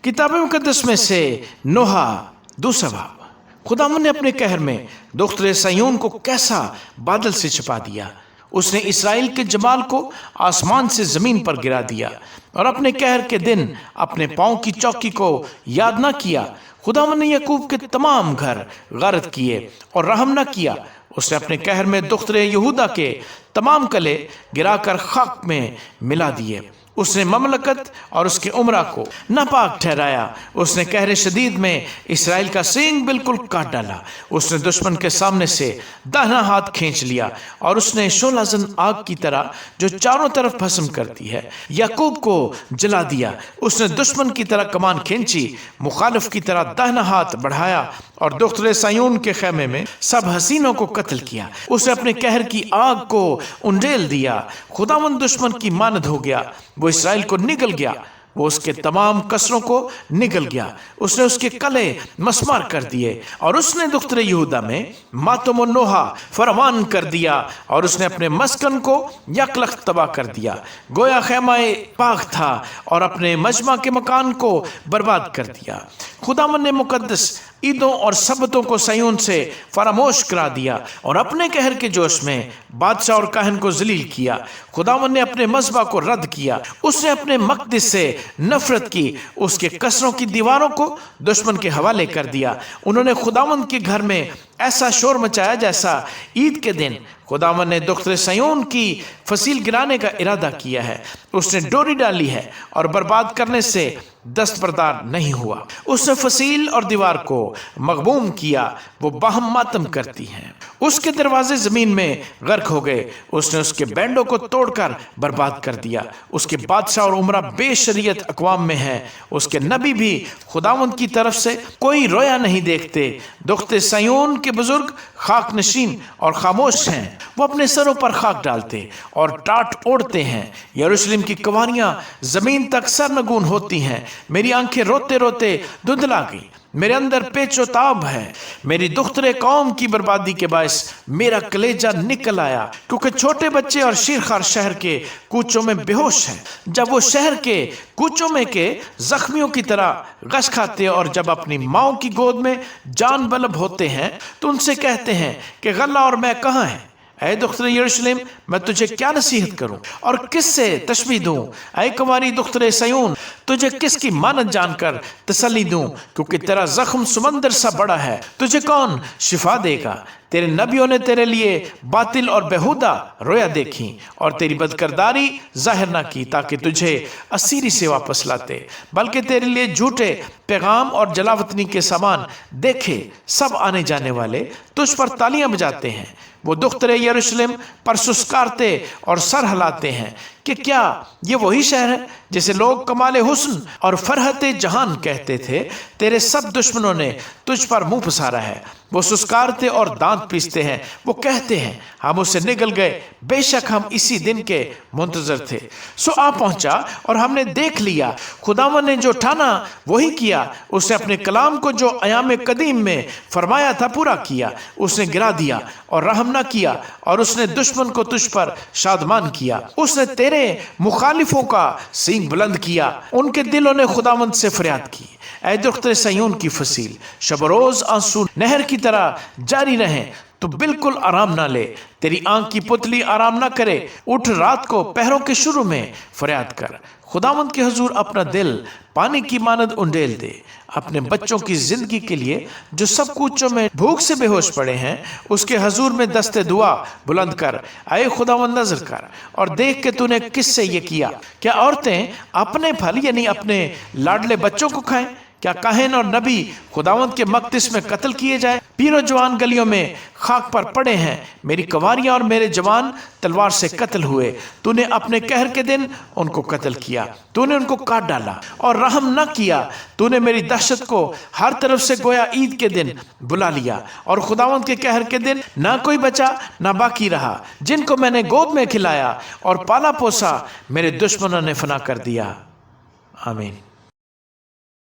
किताब मुकद्दस में से नोहा दूसरा बाब। खुदावंद ने अपने कहर में दुख्तरे सयून को कैसा बादल से छिपा दिया। उसने इसराइल के जमाल को आसमान से जमीन पर गिरा दिया और अपने कहर के दिन अपने पांव की चौकी को याद न किया। खुदावंद ने याकूब के तमाम घर गारत किए और रहम न किया। उसने अपने कहर में दुख्तरे यहूदा के तमाम कले गिराकर खाक में मिला दिए। उसने ममलकत और उसके उमरा को नापाक ठहराया। उसने कहरे शदीद में इसराइल का सींग बिल्कुल काट डाला। उसने दुश्मन के सामने से दाहिना हाथ खींच लिया और उसने शोलाजन आग की तरह जो चारों तरफ भस्म करती है याकूब को जला दिया। उसने दुश्मन की तरह कमान खींची, मुखालिफ की तरह दाहिना हाथ बढ़ाया और दुख्तरे सयून के खेमे में सब हसीनों को कत्ल किया। उसने अपने कहर की आग को उंडेल दिया। खुदावंद दुश्मन की मानद हो गया, वो इसराइल को निगल गया, वो उसके तमाम कसरों को निगल गया। उसने उसके कले मसमार कर दिए और उसने दुख्तरे यहूदा में मातम और नोहा फरमान कर दिया और उसने अपने मस्कन को यकलख्त तबाह कर दिया। गोया खैमाए पाक था और अपने मजमा के मकान को बर्बाद कर दिया। खुदावंद ने मुकद्दस ईदों और सबतों को सयून से फरामोश करा दिया और अपने कहर के जोश में बादशाह और काहन को जलील किया। खुदावंद ने अपने मज़बा को रद्द किया। उसने अपने मक़दिस से नफरत की। उसके कसरों की दीवारों को दुश्मन के हवाले कर दिया। उन्होंने खुदावंद के घर में ऐसा शोर मचाया जैसा ईद के दिन। खुदावंद ने दुख्तरे सयून की फसील गिराने का इरादा किया है। उसने डोरी डाली है और बर्बाद करने से दस्तबरदार नहीं हुआ। उसने फसील और दीवार को मगबूम किया, वो बाहम मातम करती हैं। उसके दरवाजे जमीन में गर्क हो गए। उसने उसके बैंडों को तोड़कर बर्बाद कर दिया। उसके बादशाह और उमरा बेशरीयत अक़वाम में है। उसके नबी भी खुदावंद की तरफ से कोई रोया नहीं देखते। दुख्ते सयून के बुजुर्ग खाक नशीन और खामोश हैं। वो अपने सरों पर खाक डालते और टाट ओढ़ते हैं। यरूशलेम की कवानियां जमीन तक सरनगून होती हैं। मेरी आंखें रोते रोते धुंधला गई। मेरे अंदर पेचोताब है। मेरी दुख्तरे कौम की बर्बादी के बायस मेरा कलेजा निकल आया, क्योंकि छोटे बच्चे और शीरखार शहर के कूचों में बेहोश हैं। जब वो शहर के कूचों में के जख्मियों की तरह गश खाते और जब अपनी माओ की गोद में जान बलब होते हैं तो उनसे कहते हैं कि गल्ला और मैं कहाँ हैं। ऐ दुख्तरे यरूशलेम, मैं तुझे क्या नसीहत करूं और किससे तशबीह दूं। ऐ कुंवारी दुख्तरे सयून, तुझे किसकी मानत जानकर तसल्ली दूं, क्योंकि तेरा जख्म समंदर सा बड़ा है। तुझे कौन शिफा देगा। तेरे नबियों ने तेरे लिए बातिल और बेहुदा रोया देखी और तेरी बदकरदारी जाहिर ना की, ताकि तुझे असीरी से वापस लाते, बल्कि तेरे लिए झूठे पैगाम और जलावतनी के सामान देखे सब आने जाने वाले तुझ पर तालियां बजाते हैं। वो दुख्तरे यरूशलेम पर सुस्कारते और सर हिलाते हैं कि क्या ये वही शहर है जिसे लोग कमाले हुस्न और फरहते जहान कहते थे। तेरे सब दुश्मनों ने तुझ पर मुंह पसारा है। वो सुस्कारते और दांत पीसते हैं। वो कहते हैं हम उससे निगल गए, बेशक हम इसी दिन के मुंतजर थे। सो आ पहुंचा और हमने देख लिया। खुदावंद ने जो ठाना वही किया। उसने अपने कलाम को जो अयाम कदीम में फरमाया था पूरा किया। उसने गिरा दिया और रहम न किया और उसने दुश्मन को तुझ पर शादमान किया। उसने तेरे मुखालिफों का सींग बुलंद किया। उनके दिलों ने खुदावंद से फरियाद की। ऐ दुख्तरे सयून की फसील, शब रोज आंसू नहर की तरह जारी रहें तो बिल्कुल आराम ना ले। तेरी आंख की पुतली आराम ना करे। उठ रात को पहरों के शुरू में फरियाद कर। खुदावंद के हुजूर अपना दिल पानी की मानद उंडेल दे। अपने बच्चों की जिंदगी के लिए जो सब कूचों में भूख से बेहोश पड़े हैं, उसके हुजूर में दस्ते दुआ बुलंद कर। आए खुदावंद नजर कर और देख के तूने किससे ये किया। क्या औरतें अपने फल यानी अपने लाडले बच्चों को खाएं? क्या काहिन और नबी खुदावंद के मक़दिस में कत्ल किए जाए? पीरो जवान गलियों में खाक पर पड़े हैं। मेरी कवारियां और मेरे जवान तलवार से कत्ल हुए। तूने अपने कहर के दिन उनको कत्ल किया। तूने उनको काट डाला और रहम न किया। तूने मेरी दहशत को हर तरफ से गोया ईद के दिन बुला लिया और खुदावंद के कहर के दिन ना कोई बचा ना बाकी रहा। जिनको मैंने गोद में खिलाया और पाला पोसा, मेरे दुश्मनों ने फना कर दिया। आमीन।